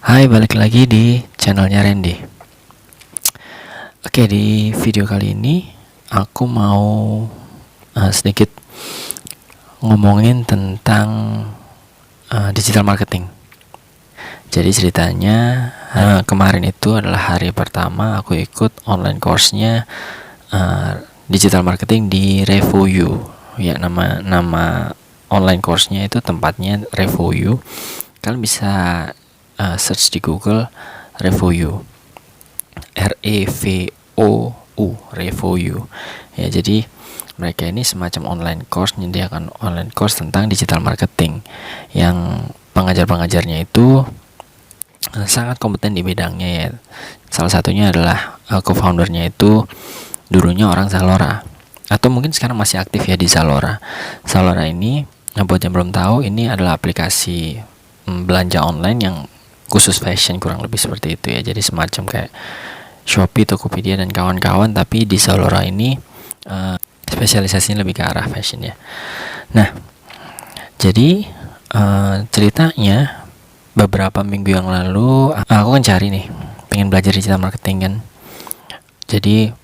Hai, balik lagi di channelnya Randy. Oke, di video kali ini aku mau sedikit ngomongin tentang digital marketing. Jadi ceritanya kemarin itu adalah hari pertama aku ikut online course-nya digital marketing di Revoyu. Ya, nama online course-nya itu tempatnya Revoyu. Kalian bisa search di Google Revoyu, REVOU, Revoyu. Ya, jadi mereka ini semacam online course, menyediakan online course tentang digital marketing yang pengajar-pengajarnya itu sangat kompeten di bidangnya ya. Salah satunya adalah co-foundernya itu dulunya orang Zalora, atau mungkin sekarang masih aktif ya di Zalora. Zalora ini, buat yang belum tahu, ini adalah aplikasi belanja online yang khusus fashion, kurang lebih seperti itu ya. Jadi semacam kayak Shopee, Tokopedia dan kawan-kawan, tapi di Zalora ini spesialisasinya lebih ke arah fashion ya. Nah, jadi ceritanya beberapa minggu yang lalu aku kan cari nih, pengen belajar digital marketing kan. Jadi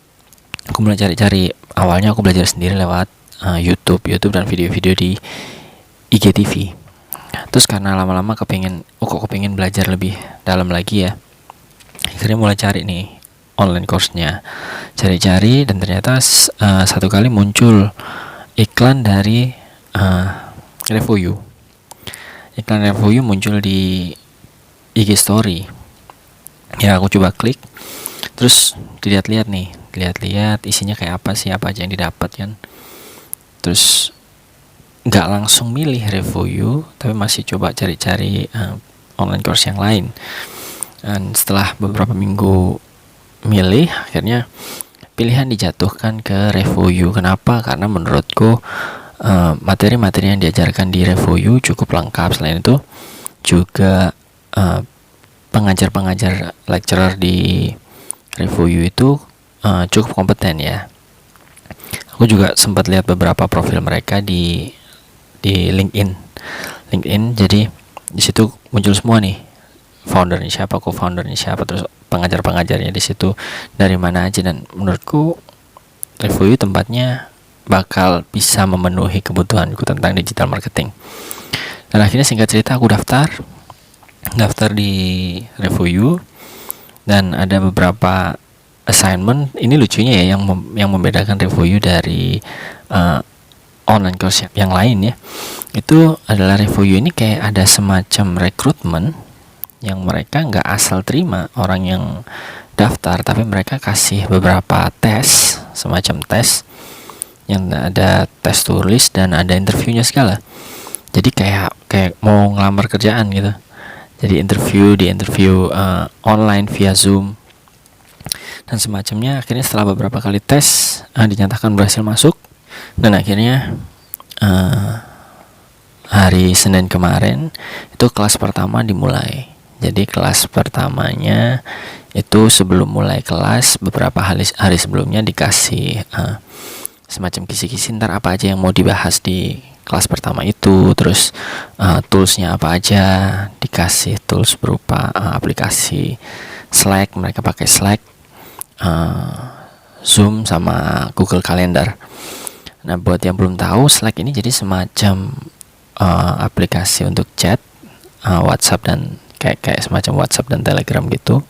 aku mulai cari-cari. Awalnya aku belajar sendiri lewat YouTube dan video-video di IGTV. Terus karena lama-lama kepingin belajar lebih dalam lagi ya, akhirnya mulai cari nih online course-nya, cari-cari, dan ternyata satu kali muncul iklan dari Revoyu. Iklan Revoyu muncul di IG story. Ya, aku coba klik, terus dilihat-lihat isinya kayak apa aja yang didapat kan. Terus nggak langsung milih Revoyu, tapi masih coba cari-cari online course yang lain. Dan setelah beberapa minggu milih, akhirnya pilihan dijatuhkan ke Revoyu. Kenapa? Karena menurutku materi-materi yang diajarkan di Revoyu cukup lengkap. Selain itu juga pengajar-pengajar lecturer di Revoyu itu cukup kompeten ya. Aku juga sempat lihat beberapa profil mereka di LinkedIn. Jadi di situ muncul semua nih, foundernya siapa, co-foundernya siapa, terus pengajar-pengajarnya di situ dari mana aja. Dan menurutku Revoyu tempatnya bakal bisa memenuhi kebutuhanku tentang digital marketing. Dan akhirnya singkat cerita aku daftar di Revoyu, dan ada beberapa assignment. Ini lucunya ya, yang membedakan Revoyu dari online course yang lain ya, itu adalah Revoyu ini kayak ada semacam rekrutmen yang mereka nggak asal terima orang yang daftar, tapi mereka kasih beberapa tes, semacam tes yang ada tes tulis dan ada interviewnya segala. Jadi kayak mau ngelamar kerjaan gitu. Jadi di interview online via Zoom dan semacamnya. Akhirnya setelah beberapa kali tes dinyatakan berhasil masuk. Dan akhirnya hari Senin kemarin itu kelas pertama dimulai. Jadi kelas pertamanya itu sebelum mulai kelas, beberapa hari sebelumnya dikasih semacam kisi-kisi ntar apa aja yang mau dibahas di kelas pertama itu. Terus toolsnya apa aja, dikasih tools berupa aplikasi Slack, mereka pakai Slack, Zoom sama Google Calendar. Nah, buat yang belum tahu, Slack ini jadi semacam aplikasi untuk chat, WhatsApp dan kayak semacam WhatsApp dan Telegram gitu.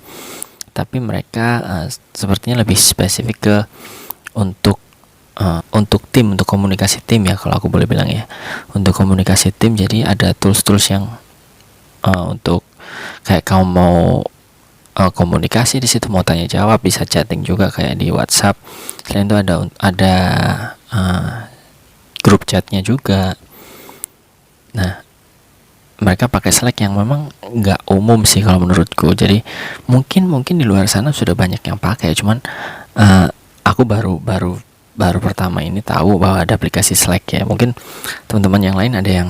Tapi mereka sepertinya lebih spesifik ke untuk tim, untuk komunikasi tim ya, kalau aku boleh bilang ya, untuk komunikasi tim. Jadi ada tools yang untuk kayak kamu mau komunikasi di situ, mau tanya jawab, bisa chatting juga kayak di WhatsApp. Selain itu ada grup chatnya juga. Nah, mereka pakai Slack yang memang nggak umum sih kalau menurutku. Jadi mungkin di luar sana sudah banyak yang pakai, cuman aku baru pertama ini tahu bahwa ada aplikasi Slack ya. Mungkin teman-teman yang lain ada yang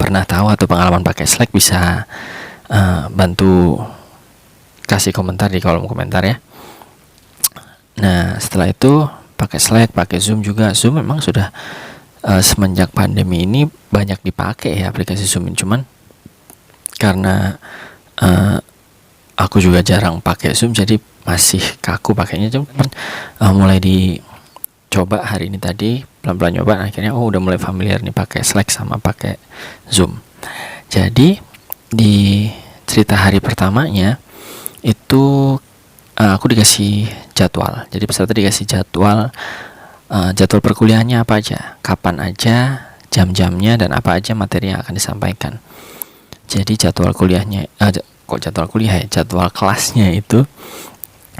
pernah tahu atau pengalaman pakai Slack, bisa bantu kasih komentar di kolom komentar ya. Nah, setelah itu pakai Slack, pakai Zoom juga. Zoom memang sudah semenjak pandemi ini banyak dipakai ya aplikasi Zoom ini. Cuman karena uh, aku juga jarang pakai Zoom, jadi masih kaku pakainya. Cuman mulai dicoba hari ini tadi, pelan-pelan nyoba, akhirnya udah mulai familiar nih pakai Slack sama pakai Zoom. Jadi di cerita hari pertamanya itu aku dikasih jadwal. Jadi peserta dikasih jadwal, jadwal perkuliahannya apa aja, kapan aja, jam-jamnya, dan apa aja materi yang akan disampaikan. Jadi jadwal kuliahnya, jadwal kuliah ya, jadwal kelasnya itu,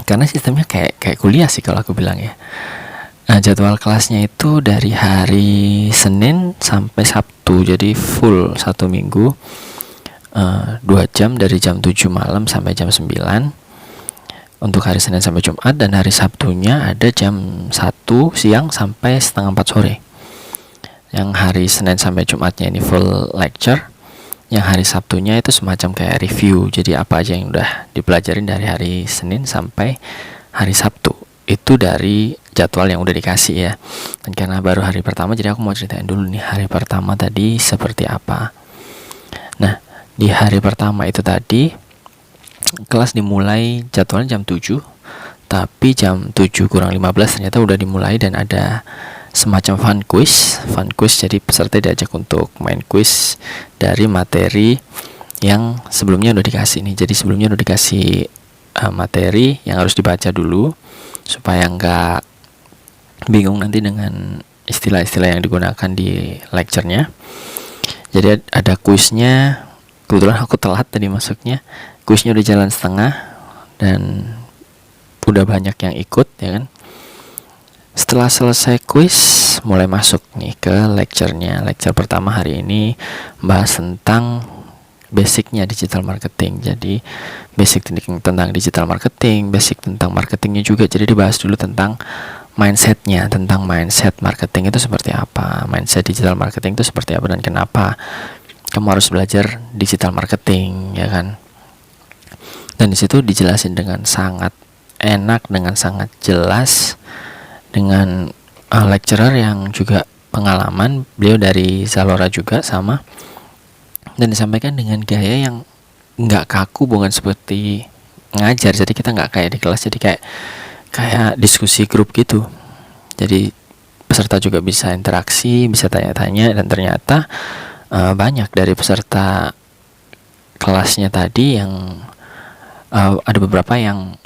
karena sistemnya kayak kuliah sih kalau aku bilang ya. Jadwal kelasnya itu dari hari Senin sampai Sabtu, jadi full 1 minggu, 2 jam dari jam 7 malam sampai jam 9 untuk hari Senin sampai Jumat, dan hari Sabtunya ada jam 1 siang sampai setengah 4 sore. Yang hari Senin sampai Jumatnya ini full lecture, yang hari Sabtunya itu semacam kayak review. Jadi apa aja yang udah dipelajarin dari hari Senin sampai hari Sabtu itu dari jadwal yang udah dikasih ya. Dan karena baru hari pertama, jadi aku mau ceritain dulu nih hari pertama tadi seperti apa. Nah, di hari pertama itu tadi kelas dimulai jadwalnya jam 7, tapi jam 7 kurang 15 ternyata udah dimulai, dan ada semacam fun quiz. Jadi peserta diajak untuk main quiz dari materi yang sebelumnya udah dikasih nih. Jadi sebelumnya udah dikasih materi yang harus dibaca dulu supaya nggak bingung nanti dengan istilah-istilah yang digunakan di lecture-nya. Jadi ada kuisnya. Kebetulan aku telat tadi masuknya. Kuisnya udah jalan setengah dan udah banyak yang ikut ya kan. Setelah selesai kuis, mulai masuk nih ke lecture-nya. Lecture pertama hari ini bahas tentang basicnya digital marketing. Jadi basic tentang digital marketing, basic tentang marketingnya juga. Jadi dibahas dulu tentang mindsetnya, tentang mindset marketing itu seperti apa, mindset digital marketing itu seperti apa, dan kenapa kamu harus belajar digital marketing ya kan. Dan disitu dijelasin dengan sangat enak, dengan sangat jelas, dengan lecturer yang juga pengalaman, beliau dari Zalora juga sama, dan disampaikan dengan gaya yang nggak kaku, bukan seperti ngajar. Jadi kita nggak kayak di kelas, jadi kayak diskusi grup gitu. Jadi peserta juga bisa interaksi, bisa tanya-tanya, dan ternyata banyak dari peserta kelasnya tadi yang ada beberapa yang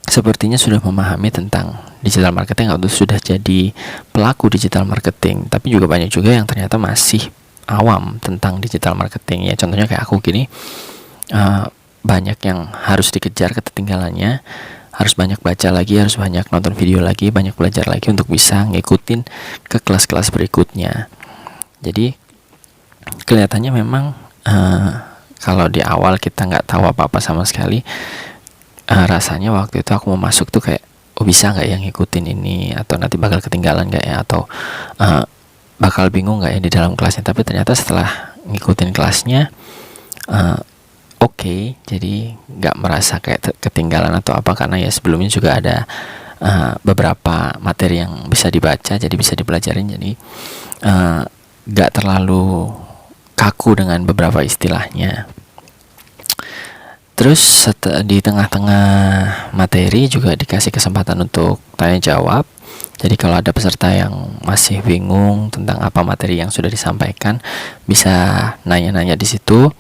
sepertinya sudah memahami tentang digital marketing atau sudah jadi pelaku digital marketing, tapi juga banyak juga yang ternyata masih awam tentang digital marketing ya. Contohnya kayak aku gini, banyak yang harus dikejar ketertinggalannya, harus banyak baca lagi, harus banyak nonton video lagi, banyak belajar lagi untuk bisa ngikutin ke kelas-kelas berikutnya. Jadi kelihatannya memang kalau di awal kita nggak tahu apa-apa sama sekali, rasanya waktu itu aku mau masuk tuh kayak, bisa nggak yang ngikutin ini, atau nanti bakal ketinggalan nggak ya, atau bakal bingung nggak ya di dalam kelasnya. Tapi ternyata setelah ngikutin kelasnya, oke, jadi nggak merasa kayak ketinggalan atau apa, karena ya sebelumnya juga ada beberapa materi yang bisa dibaca, jadi bisa dipelajarin. Jadi nggak terlalu kaku dengan beberapa istilahnya. Terus di tengah-tengah materi juga dikasih kesempatan untuk tanya jawab. Jadi kalau ada peserta yang masih bingung tentang apa materi yang sudah disampaikan, bisa nanya-nanya di situ.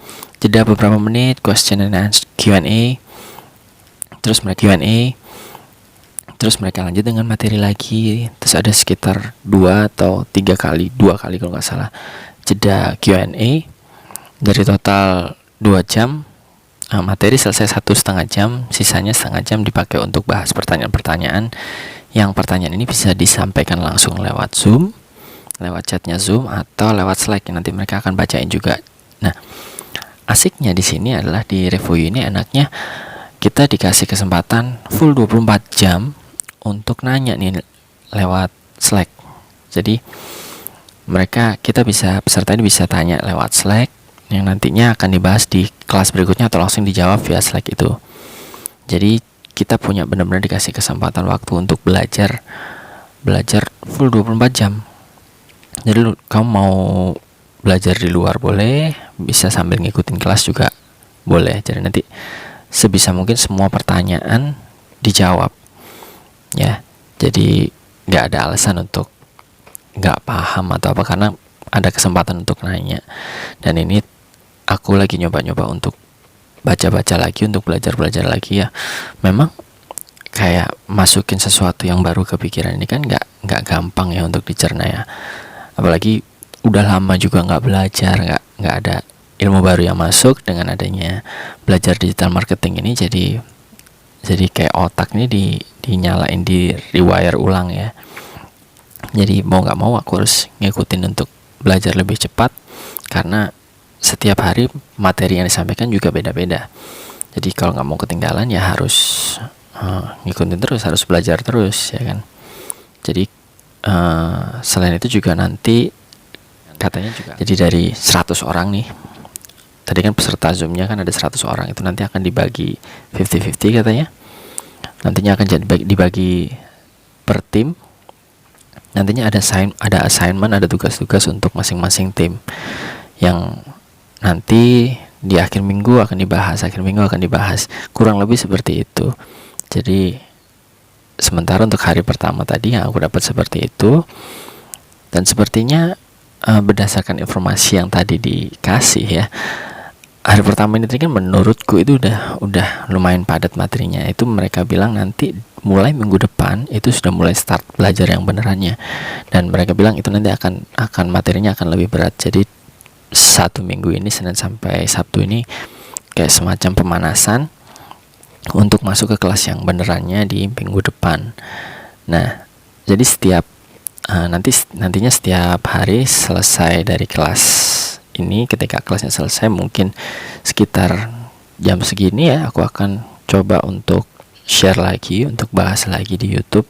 Jeda beberapa menit, question and answer, Q&A. Terus mereka Q&A. Terus mereka lanjut dengan materi lagi. Terus ada sekitar 2 atau 3 kali, 2 kali kalau nggak salah, jeda Q&A. Dari total 2 jam, materi selesai 1,5 jam, sisanya setengah jam dipakai untuk bahas pertanyaan-pertanyaan. Yang pertanyaan ini bisa disampaikan langsung lewat Zoom, lewat chatnya Zoom, atau lewat Slack yang nanti mereka akan bacain juga. Nah, asiknya di sini adalah di review ini enaknya kita dikasih kesempatan full 24 jam untuk nanya nih lewat Slack. Jadi peserta ini bisa tanya lewat Slack yang nantinya akan dibahas di kelas berikutnya atau langsung dijawab via Slack itu. Jadi kita punya benar-benar dikasih kesempatan waktu untuk belajar full 24 jam. Jadi kamu mau belajar di luar boleh, bisa sambil ngikutin kelas juga boleh. Jadi nanti sebisa mungkin semua pertanyaan dijawab ya. Jadi nggak ada alasan untuk nggak paham atau apa, karena ada kesempatan untuk nanya. Dan ini aku lagi nyoba-nyoba untuk baca-baca lagi, untuk belajar-belajar lagi ya. Memang kayak masukin sesuatu yang baru ke pikiran ini kan nggak gampang ya untuk dicerna ya. Apalagi udah lama juga nggak belajar, nggak ada ilmu baru yang masuk. Dengan adanya belajar digital marketing ini, jadi kayak otak ini dinyalain, di rewire ulang ya. Jadi mau nggak mau aku harus ngikutin untuk belajar lebih cepat, karena setiap hari materi yang disampaikan juga beda-beda. Jadi kalau nggak mau ketinggalan ya harus ngikutin terus, harus belajar terus ya kan. Jadi selain itu juga nanti katanya juga, jadi dari 100 orang nih, tadi kan peserta Zoom-nya kan ada 100 orang, itu nanti akan dibagi 50-50 katanya. Nantinya akan jadi dibagi per tim. Nantinya ada assignment, ada tugas-tugas untuk masing-masing tim yang nanti di akhir minggu akan dibahas. Kurang lebih seperti itu. Jadi sementara untuk hari pertama tadi yang aku dapat seperti itu, dan sepertinya berdasarkan informasi yang tadi dikasih ya, hari pertama ini tadi kan menurutku itu udah lumayan padat materinya. Itu mereka bilang nanti mulai minggu depan itu sudah mulai start belajar yang benerannya, dan mereka bilang itu nanti akan materinya akan lebih berat. Jadi 1 minggu ini, Senin sampai Sabtu ini kayak semacam pemanasan untuk masuk ke kelas yang benerannya di minggu depan. Nah, jadi nantinya setiap hari selesai dari kelas ini, ketika kelasnya selesai mungkin sekitar jam segini ya, aku akan coba untuk share lagi, untuk bahas lagi di YouTube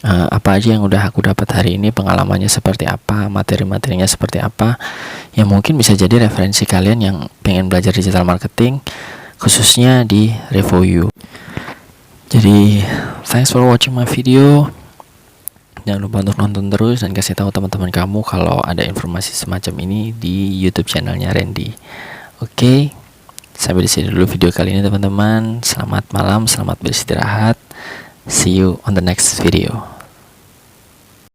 apa aja yang udah aku dapat hari ini, pengalamannya seperti apa, materi-materinya seperti apa, yang mungkin bisa jadi referensi kalian yang pengen belajar digital marketing, khususnya di RevoYou. Jadi thanks for watching my video. Jangan lupa untuk nonton terus dan kasih tahu teman-teman kamu kalau ada informasi semacam ini di YouTube channelnya Randy. Oke, sampai di sini dulu video kali ini teman-teman. Selamat malam, selamat beristirahat. See you on the next video.